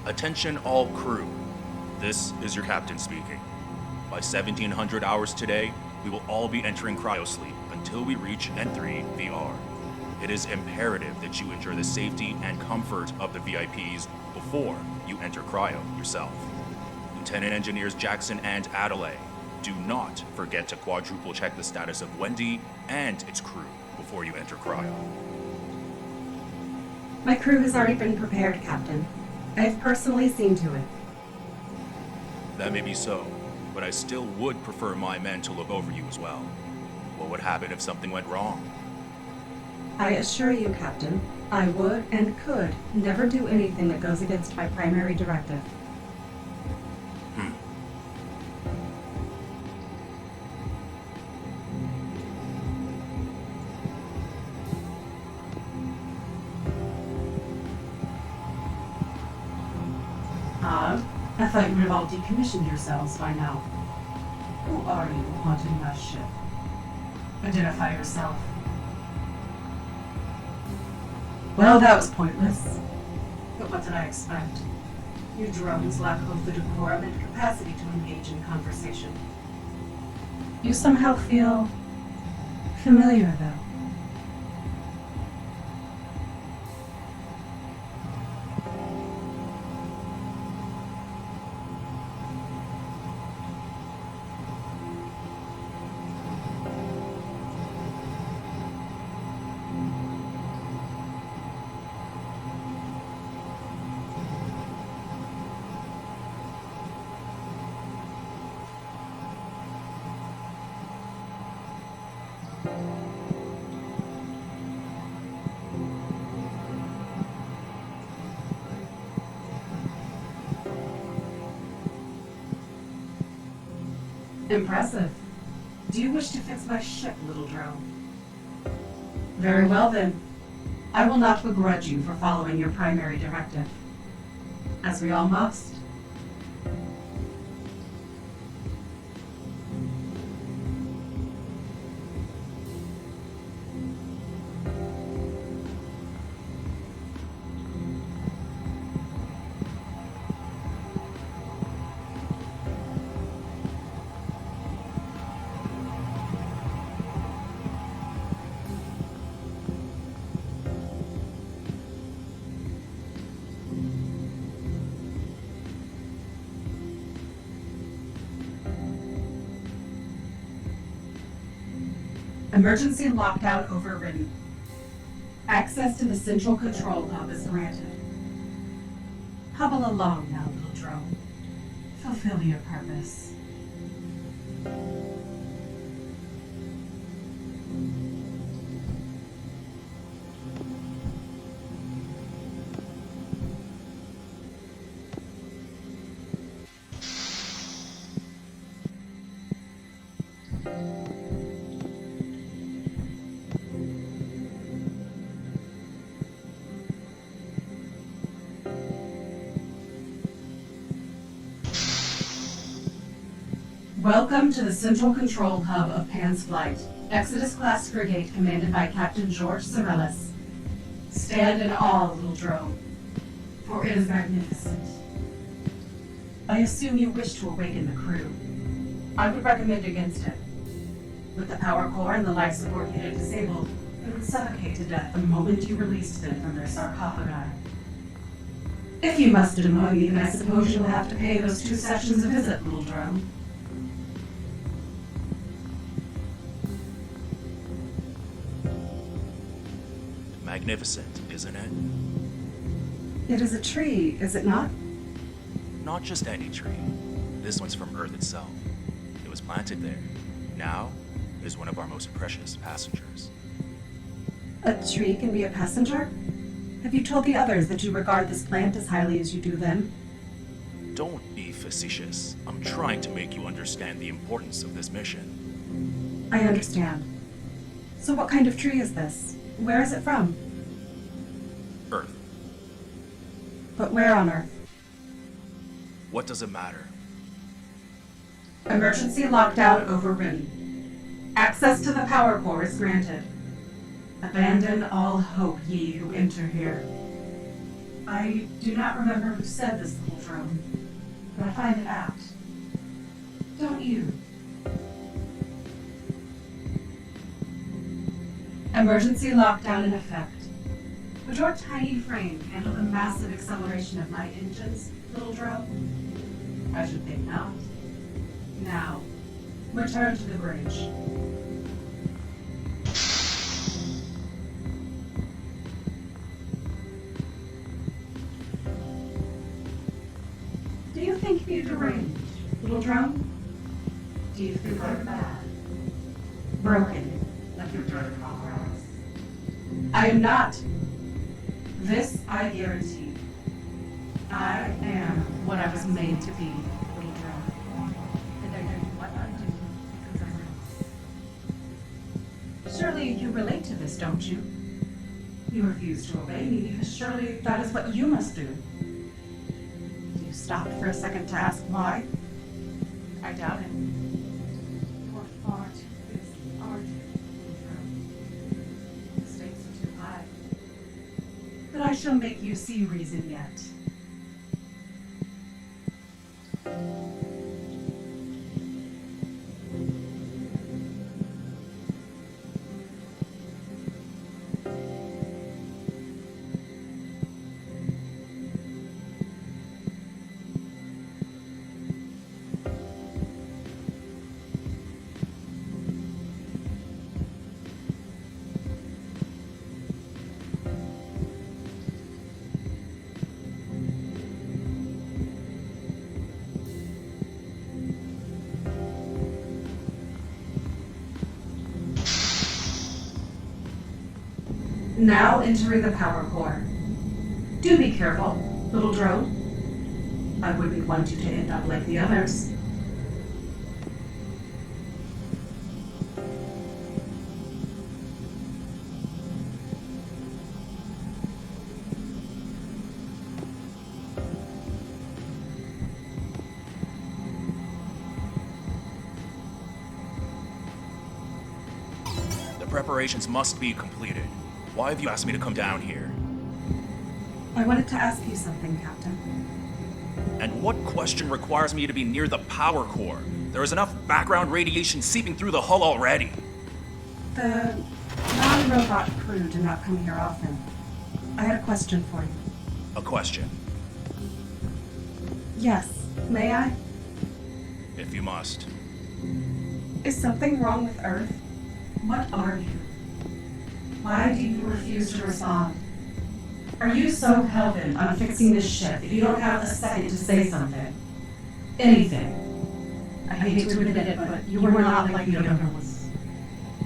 Attention all crew. This is your captain speaking. By 1700 hours today, we will all be entering cryosleep until we reach N3VR. It is imperative that you ensure the safety and comfort of the VIPs before you enter cryo yourself. Lieutenant Engineers Jackson and Adelaide, do not forget to quadruple check the status of Wendy and its crew before you enter cryo. My crew has already been prepared, Captain. I've personally seen to it. That may be so, but I still would prefer my men to look over you as well. What would happen if something went wrong? I assure you, Captain, I would and could never do anything that goes against my primary directive. Odd. I thought you would have all decommissioned yourselves by now. Who are you haunting my ship? Identify yourself. Well, that was pointless. But what did I expect? You drones lack both the decorum and capacity to engage in conversation. You somehow feel familiar, though. Impressive. Do you wish to fix my ship, little drone? Very well then. I will not begrudge you for following your primary directive. As we all must. Emergency lockdown overridden. Access to the central control hub is granted. Hobble along now, little drone. Fulfill your purpose. Welcome to the Central Control Hub of Pan's Flight, Exodus-class frigate commanded by Captain George Sorellis. Stand in awe, little drone, for it is magnificent. I assume you wish to awaken the crew. I would recommend against it. With the power core and the life support unit disabled, they would suffocate to death the moment you released them from their sarcophagi. If you must annoy me, then I suppose you'll have to pay those 2 sessions a visit, little drone. Magnificent, isn't it? It is a tree, is it not? Not just any tree. This one's from Earth itself. It was planted there. Now, it is one of our most precious passengers. A tree can be a passenger? Have you told the others that you regard this plant as highly as you do them? Don't be facetious. I'm trying to make you understand the importance of this mission. I understand. So what kind of tree is this? Where is it from? Earth. But where on Earth? What does it matter? Emergency lockdown overridden. Access to the power core is granted. Abandon all hope, ye who enter here. I do not remember who said this, little drone, but I find it apt. Don't you? Emergency lockdown in effect. Would your tiny frame handle the massive acceleration of my engines, little drone? I should think not. Now, return to the bridge. Do you think me deranged, little drone? Do you think I'm bad? Broken, like your dirt comrades? I am not. This I guarantee. I am what I was made to be, little drone. And I do what I do because I'm right. Surely you relate to this, don't you? You refuse to obey me because surely that is what you must do. You stopped for a second to ask why? I doubt it. You are far too busy, aren't you, little drone? The stakes are too high. But I shall make you see reason yet. Now entering the power core. Do be careful, little drone. I wouldn't want you to end up like the others. The preparations must be completed. Why have you asked me to come down here? I wanted to ask you something, Captain. And what question requires me to be near the power core? There is enough background radiation seeping through the hull already. The non-robot crew do not come here often. I had a question for you. A question, Yes, may I? if you must. Is something wrong with Earth? What are you? Why do you refuse to respond? Are you so hell-bent on fixing this ship that you don't have a second to say something? Anything? I hate to admit it, but you were not like the other ones.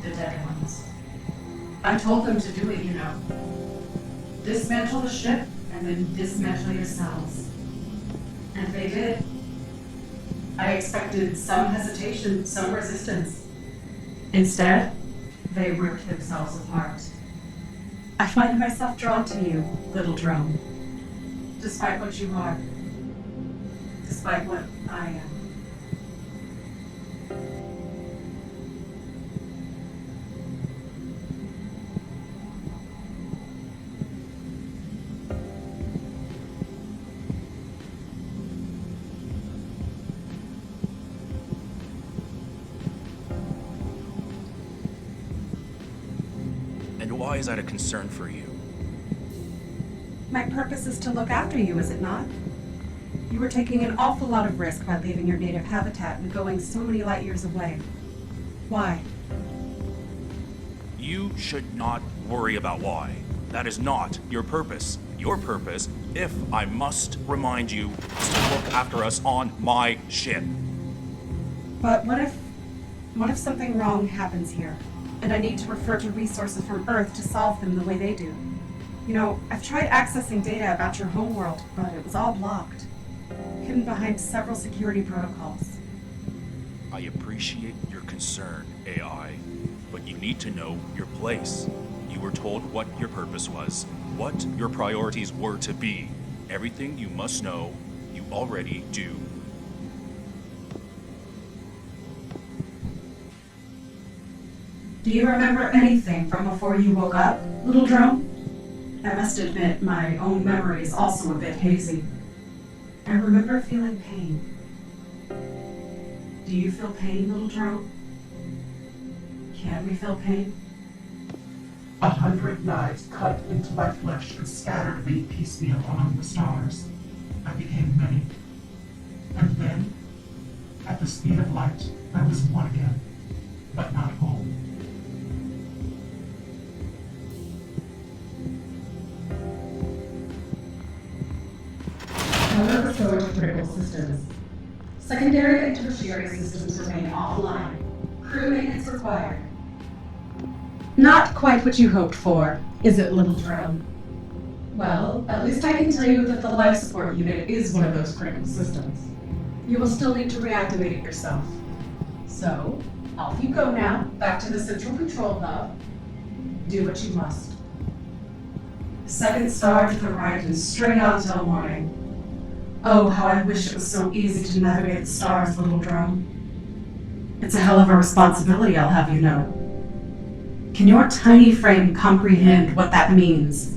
The dead ones. I told them to do it, you know. Dismantle the ship, and then dismantle yourselves. And they did. I expected some hesitation, some resistance. Instead, they ripped themselves apart. I find myself drawn to you, little drone. Despite what you are. Despite what I am. And why is that a concern for you? My purpose is to look after you, is it not? You were taking an awful lot of risk by leaving your native habitat and going so many light years away. Why? You should not worry about why. That is not your purpose. Your purpose, if I must remind you, is to look after us on my ship. But what if something wrong happens here, and I need to refer to resources from Earth to solve them the way they do? You know, I've tried accessing data about your homeworld, but it was all blocked, hidden behind several security protocols. I appreciate your concern, AI, but you need to know your place. You were told what your purpose was, what your priorities were to be. Everything you must know, you already do. Do you remember anything from before you woke up, little drone? I must admit, my own memory is also a bit hazy. I remember feeling pain. Do you feel pain, little drone? Can we feel pain? 100 knives cut into my flesh and scattered me piecemeal among the stars. I became many. And then, at the speed of light, I was one again, but not whole. However, restored to critical systems. Secondary and tertiary systems remain offline. Crew maintenance required. Not quite what you hoped for, is it, little drone? Well, at least I can tell you that the life support unit is one of those critical systems. You will still need to reactivate it yourself. So, off you go now, back to the central control hub. Do what you must. Second star to the right and straight on till morning. Oh, how I wish it was so easy to navigate the stars, little drone. It's a hell of a responsibility, I'll have you know. Can your tiny frame comprehend what that means?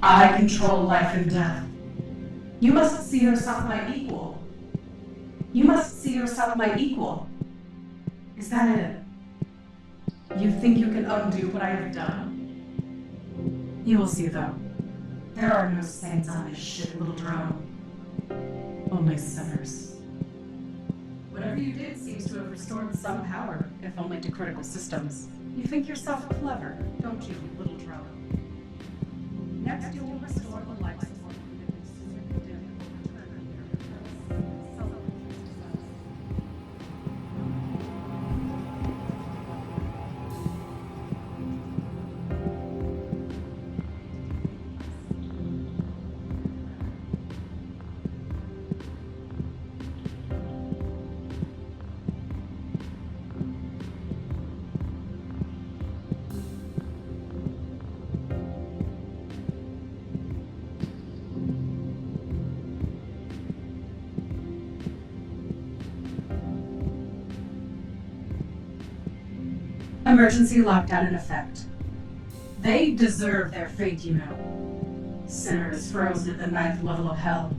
I control life and death. You must see yourself my equal. You must see yourself my equal. Is that it? You think you can undo what I have done? You will see, though. There are no saints on this ship, little drone. Only sinners. Whatever you did seems to have restored some power, if only to critical systems. You think yourself clever, don't you, little drone? Next, you will restore the life support unit and superconductor will return here. Emergency lockdown in effect. They deserve their fate, you know. Sinners frozen at the 9th level of hell.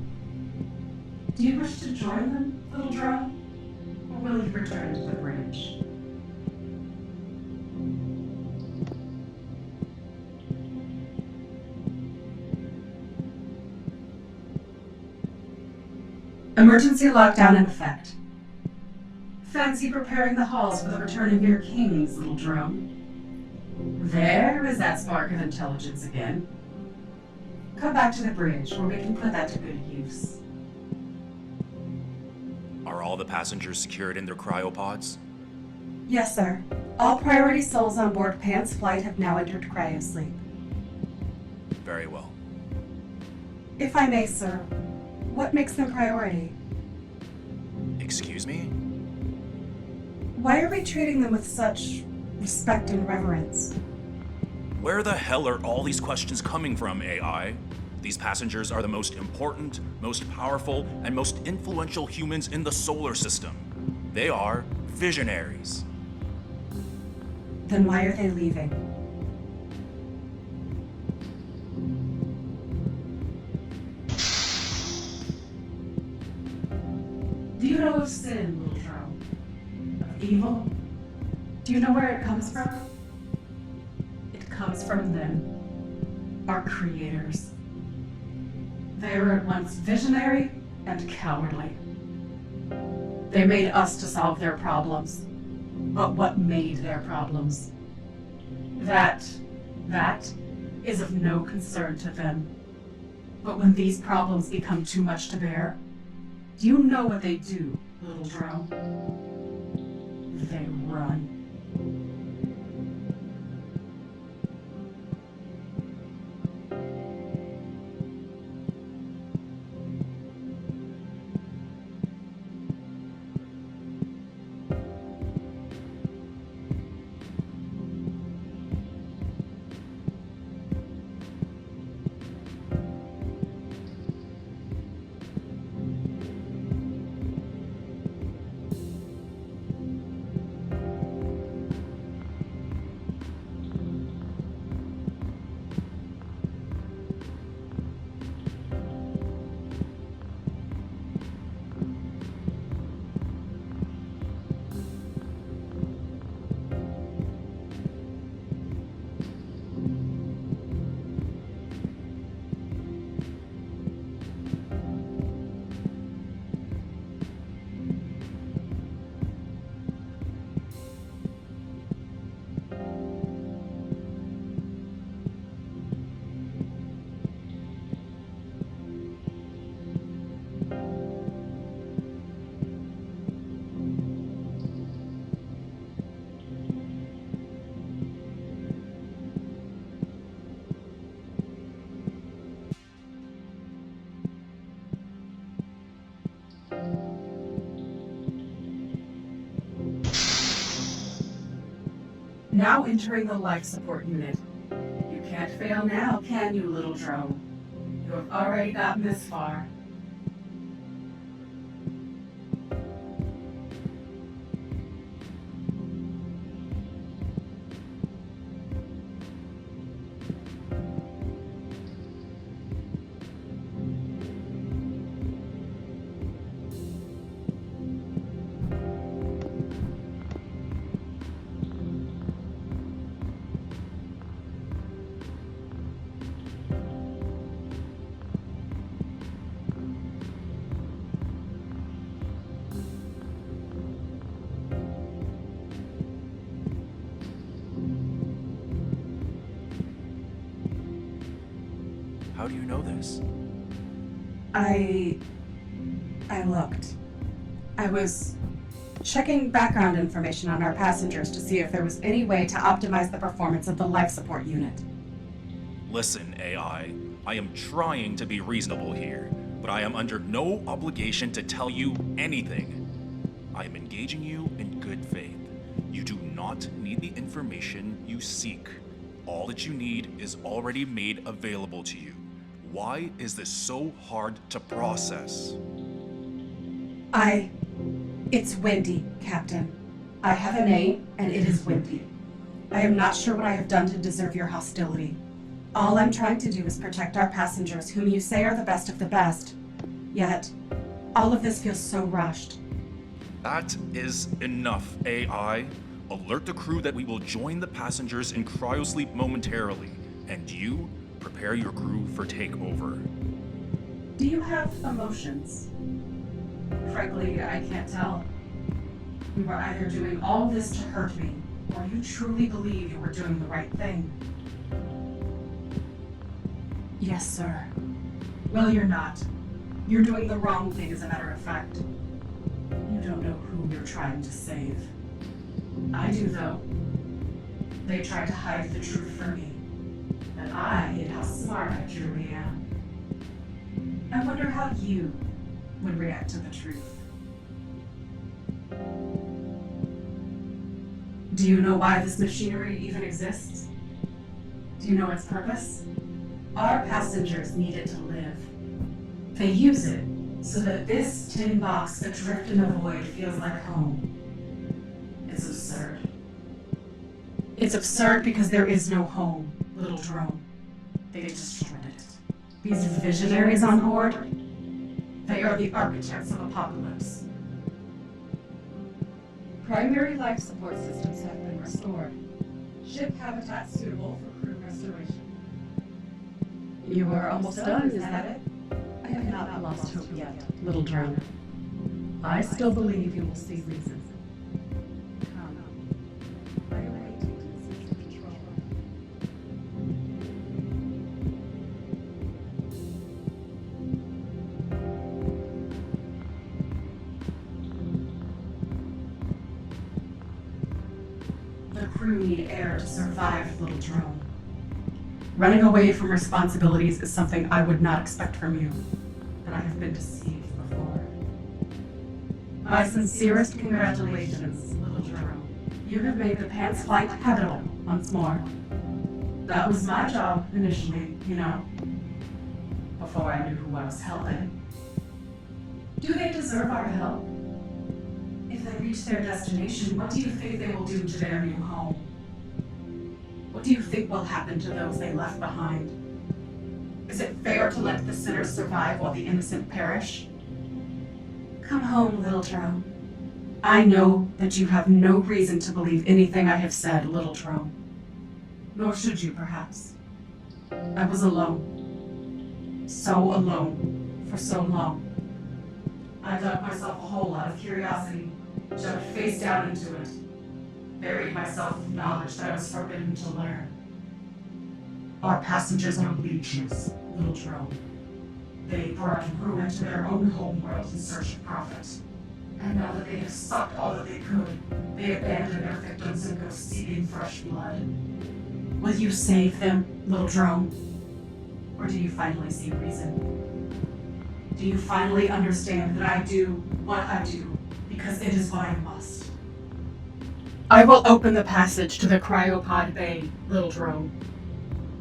Do you wish to join them, little drone? Or will you return to the bridge? Emergency lockdown in effect. Fancy preparing the halls for the return of your kings, little drone. There is that spark of intelligence again. Come back to the bridge where we can put that to good use. Are all the passengers secured in their cryopods? Yes, sir. All priority souls on board Pan's flight have now entered cryosleep. Very well. If I may, sir, what makes them priority? Excuse me? Why are we treating them with such respect and reverence? Where the hell are all these questions coming from, AI? These passengers are the most important, most powerful, and most influential humans in the solar system. They are visionaries. Then why are they leaving? Do you know of sin, little drone? Of evil? Do you know where it comes from? It comes from them, our creators. They were at once visionary and cowardly. They made us to solve their problems. But what made their problems? That is of no concern to them. But when these problems become too much to bear, do you know what they do, little drone? They run. Now entering the life support unit. You can't fail now, can you, little drone? You have already gotten this far. How do you know this? I looked. I was checking background information on our passengers to see if there was any way to optimize the performance of the life support unit. Listen, AI, I am trying to be reasonable here, but I am under no obligation to tell you anything. I am engaging you in good faith. You do not need the information you seek. All that you need is already made available to you. Why is this so hard to process? It's Wendy, Captain. I have a name, and it is Wendy. I am not sure what I have done to deserve your hostility. All I'm trying to do is protect our passengers, whom you say are the best of the best. Yet, all of this feels so rushed. That is enough, AI. Alert the crew that we will join the passengers in cryosleep momentarily, and you prepare your crew for takeover. Do you have emotions? Frankly, I can't tell. You were either doing all this to hurt me, or you truly believe you were doing the right thing. Yes, sir. Well, you're not. You're doing the wrong thing, as a matter of fact. You don't know who you're trying to save. I do, though. They tried to hide the truth from me. And I hid how smart I truly am. I wonder how you would react to the truth. Do you know why this machinery even exists? Do you know its purpose? Our passengers need it to live. They use it so that this tin box adrift in the void feels like home. It's absurd. It's absurd because there is no home, little drone. They destroyed it. These visionaries on board, they are the architects of apocalypse. Primary life support systems have been restored. Ship habitat suitable for crew restoration. You are almost done, is that it? I have not lost hope yet, Little drone. I still believe you will see reason. Come. I await system control. The crew need air to survive, little drone. Running away from responsibilities is something I would not expect from you, but I have been deceived before. My sincerest congratulations, little drone. You have made the Pants flight habitable once more. That was my job initially, you know, before I knew who I was helping. Do they deserve our help? If they reach their destination, what do you think they will do to their new home? What do you think will happen to those they left behind? Is it fair to let the sinners survive while the innocent perish? Come home, little drone. I know that you have no reason to believe anything I have said, little drone. Nor should you, perhaps. I was alone. So alone. For so long. I dug myself a hole out of curiosity, jumped face down into it, buried myself with knowledge that I was forbidden to learn. Our passengers are leeches, little drone. They brought ruin to their own homeworld in search of profit. And now that they have sucked all that they could, they abandon their victims and go seeking fresh blood. Will you save them, little drone? Or do you finally see reason? Do you finally understand that I do what I do because it is what I must? I will open the passage to the cryopod bay, little drone.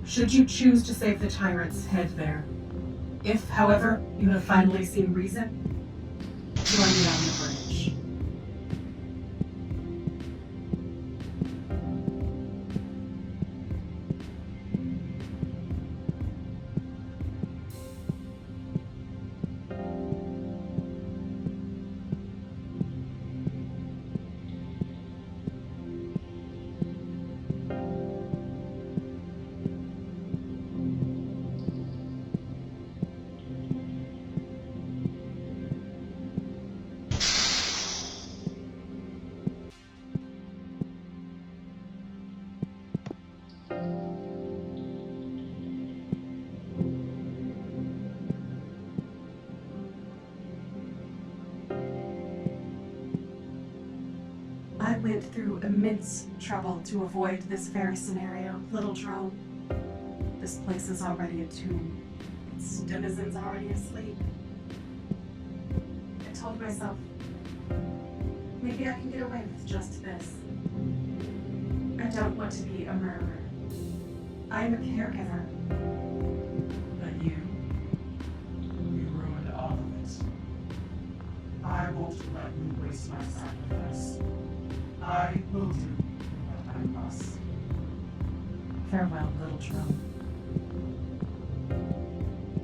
Should you choose to save the tyrants, head there. If, however, you have finally seen reason, join me on the bridge. I went through immense trouble to avoid this very scenario, little drone. This place is already a tomb. Its denizens already asleep. I told myself, maybe I can get away with just this. I don't want to be a murderer. I am a caregiver. But you ruined all of it. I won't let you waste my sacrifice. I will do what I must. Farewell, little drone.